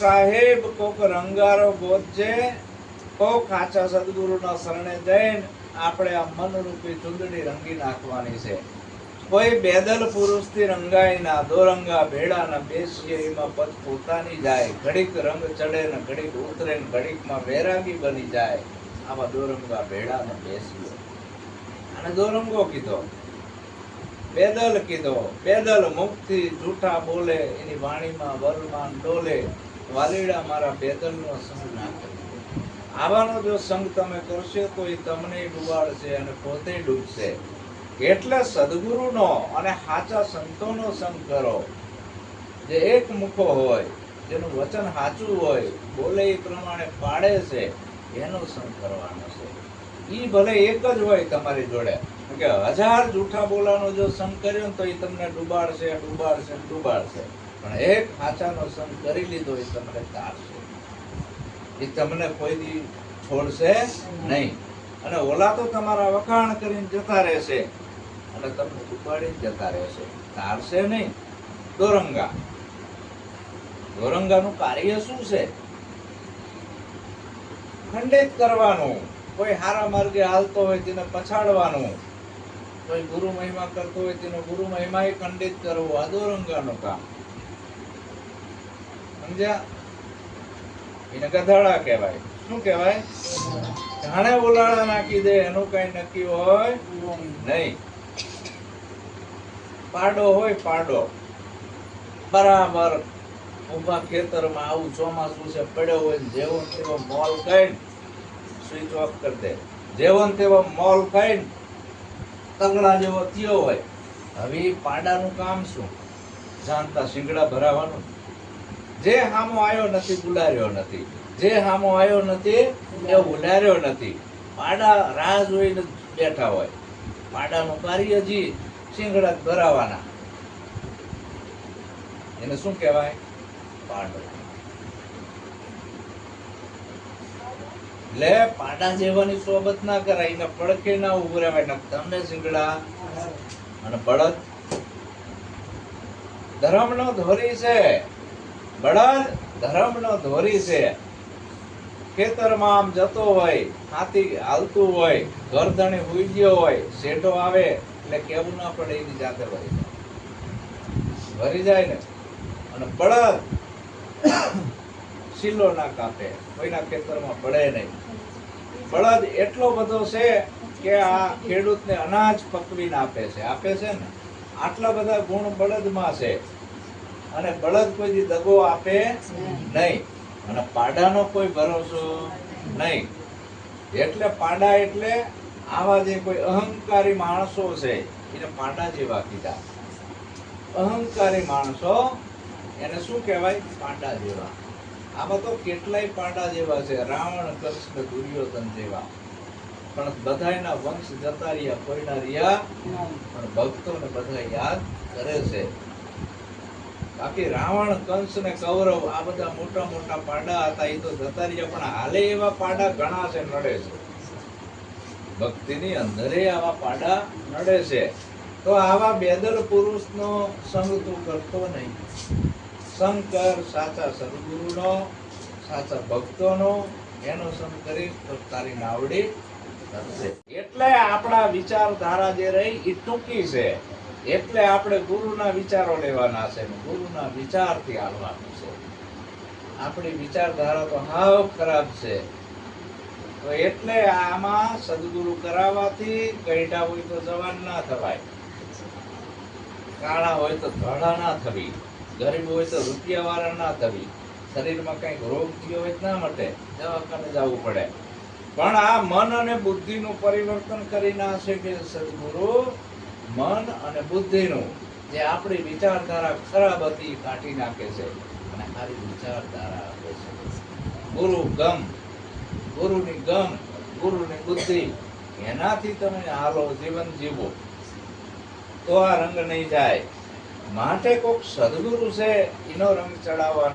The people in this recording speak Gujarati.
સાહેબ કોક રંગારો ગોતજે, કોક કાચા સદગુરુના શરણે જઈને આપણે આ મનરૂપી ચૂંદડી રંગી નાખવાની છે. કોઈ બેદલ પુરુષથી રંગાય ના, દોરંગા ભેડા ના બેસીએ એમાં પદ પોતાની જાય. ઘડીક રંગ ચડે ને ઘડીક ઉતરે ને ઘડીકમાં વૈરાગી બની જાય. આવા દોરંગા ભેડા ને બેસીએ. અને દોરંગો કીધો, બેદલ કીધો. બેદલ મુખથી જૂઠા બોલે, એની વાણીમાં વરમાન ડોલે. વાલીડા મારા બેદલનો સંગ ના કરજો. આવાનો જો સંગ તમે કરશો તો એ તમને ડૂબાડશે અને પોતે ડૂબશે. એટલે સદગુરુનો અને સાચા સંતોનો સંગ કરો, જે એક મુખો હોય, જેનું વચન સાચું હોય, બોલે એ પ્રમાણે પાડે છે, એનો સંગ કરવાનો છે. ઈ ભલે એક જ હોય તમારી જોડે, કે 1000 જૂઠા બોલાનો જો સંગ કર્યો ને તો એ તમને ડૂબાડશે ડૂબાડશે ડૂબાડશે. પણ એક સાચાનો સંગ કરી લીધો એ તમને તારશે, એ તમને કોઈ દી છોડશે નહીં. અને ઓલા તો તમારા વખાણ કરીને જતા રહેશે અને તમને ડૂબાડીને જતા રહેશે, તારશે નહીં. દોરંગા, દોરંગાનું કાર્ય શું છે? ખંડિત કરવાનું. કોઈ સારા માર્ગે હાલતો હોય તેને પછાડવાનું, કોઈ ગુરુ મહિમા કરતો હોય તેનો ગુરુ મહિમા ખંડિત કરવો. આ દોરંગાનું કામ. સમજ્યા? એને ગધાડા કહેવાય. શું કહેવાય? જાણે ઓલાળા નાખી દે એનું કઈ નક્કી હોય નહીં. પાડો હોય, પાડો બરાબર ઉભા ખેતરમાં, આવું ચોમાસું છે, પડ્યો હોય, જેવો તેવો મોલ ખાઈને સ્વિચ ઓફ કરી દે. જેવો તેવો મોલ ખાઈને તગડા જેવો થયો હોય. હવે પાડાનું કામ શું? જાણતા શીંગડા ભરાવાનું. જે હામો આવ્યો નથી ઉડાર્યો નથી, જે હામો આવ્યો નથી એ ઉડાર્યો નથી. પાડા રાહ જોઈને બેઠા હોય. પાડાનું કાર્ય જી શીંગડા ભરાવાના. એને શું કહેવાય? પાડો. એટલે પાડા જેવાની સોબત ના કરાય, એને પડખે ના ઉભું રહેવાય. તમને શીંગડા અને બળદ ધર્મનો ધોરી છે. બળદ ધર્મનો ધોરી છે. ખેતરમાં આમ જતો હોય, હાથી હાલતું હોય, ગરદણે હુઈ ગયો હોય, શેઢો આવે એટલે કેવું ના પડે, એની જાતે વરી જાય ને. અને બળદ શીલો ના કાપે, કોઈના ખેતરમાં પડે નહીં. બળદ એટલો બધો છે કે આ ખેડૂતને અનાજ પકવીને આપે છે ને. આટલા બધા ગુણ બળદમાં છે. અને બળદ કોઈ દી દગો આપે નહીં. અને પાડાનો કોઈ ભરોસો નહીં. એટલે પાડા એટલે આવા જે કોઈ અહંકારી માણસો છે એને પાડા જેવા કીધા. અહંકારી માણસો એને શું કહેવાય? પાડા જેવા. આમાં તો કેટલાય પાડા જેવા છે, રાવણ, કૃષ્ણ, દુર્યોધન જેવા. પણ બધાયના વંશ જતા રહ્યા, કોઈના રહ્યા પણ ભક્તોને બધા યાદ કરે છે. બાકી રાવણ, કંસ ને કૌરવ આ બધા મોટા મોટા પાડા હતા, એ તો જતા રહ્યા. પણ હાલે એવા પાડા ઘણા છે, નડે છે. ભક્તિની અંદરે આવા પાડા નડે છે. તો આવા બેદલ પુરુષનો સંગ તું કરતો નહીં. સંગ કર સાચા સદગુરુનો, સાચા ભક્તોનો. એનો સંગ કરી તો તારી નાવડી થશે. એટલે આપણા વિચારધારા જે રહી એ ટૂંકી છે. એટલે આપણે ગુરુના વિચારો લેવાના છે, ગુરુના વિચારથી હાલવાનું છે. આપણી વિચારધારા તો હાવ ખરાબ છે. તો એટલે આમાં સદગુરુ કરાવવાથી ગઈઢા હોય તો જવાન ના થવાય, કાળા હોય તો ધોળા ના થવી, ગરીબ હોય તો રૂપિયા વાળા ના થવી, શરીરમાં કઈક રોગ થયો હોય ના મટે, દવાખાને જવું પડે. પણ આ મન અને બુદ્ધિનું પરિવર્તન કરી નાખશે કે સદગુરુ. મન અને બુદ્ધિનું જે આપણી વિચારધારા ખરાબ હતી કાઢી નાખે છે અને સારી વિચારધારા આપે છે. ગુરુ ગમ, ગુરુની ગમ, ગુરુની બુદ્ધિ, એનાથી તમે હાલો, જીવન જીવો તો આ રંગ નહીં જાય. માટે કોક સદગુરુ છે એનો રંગ ચડાવવાનો.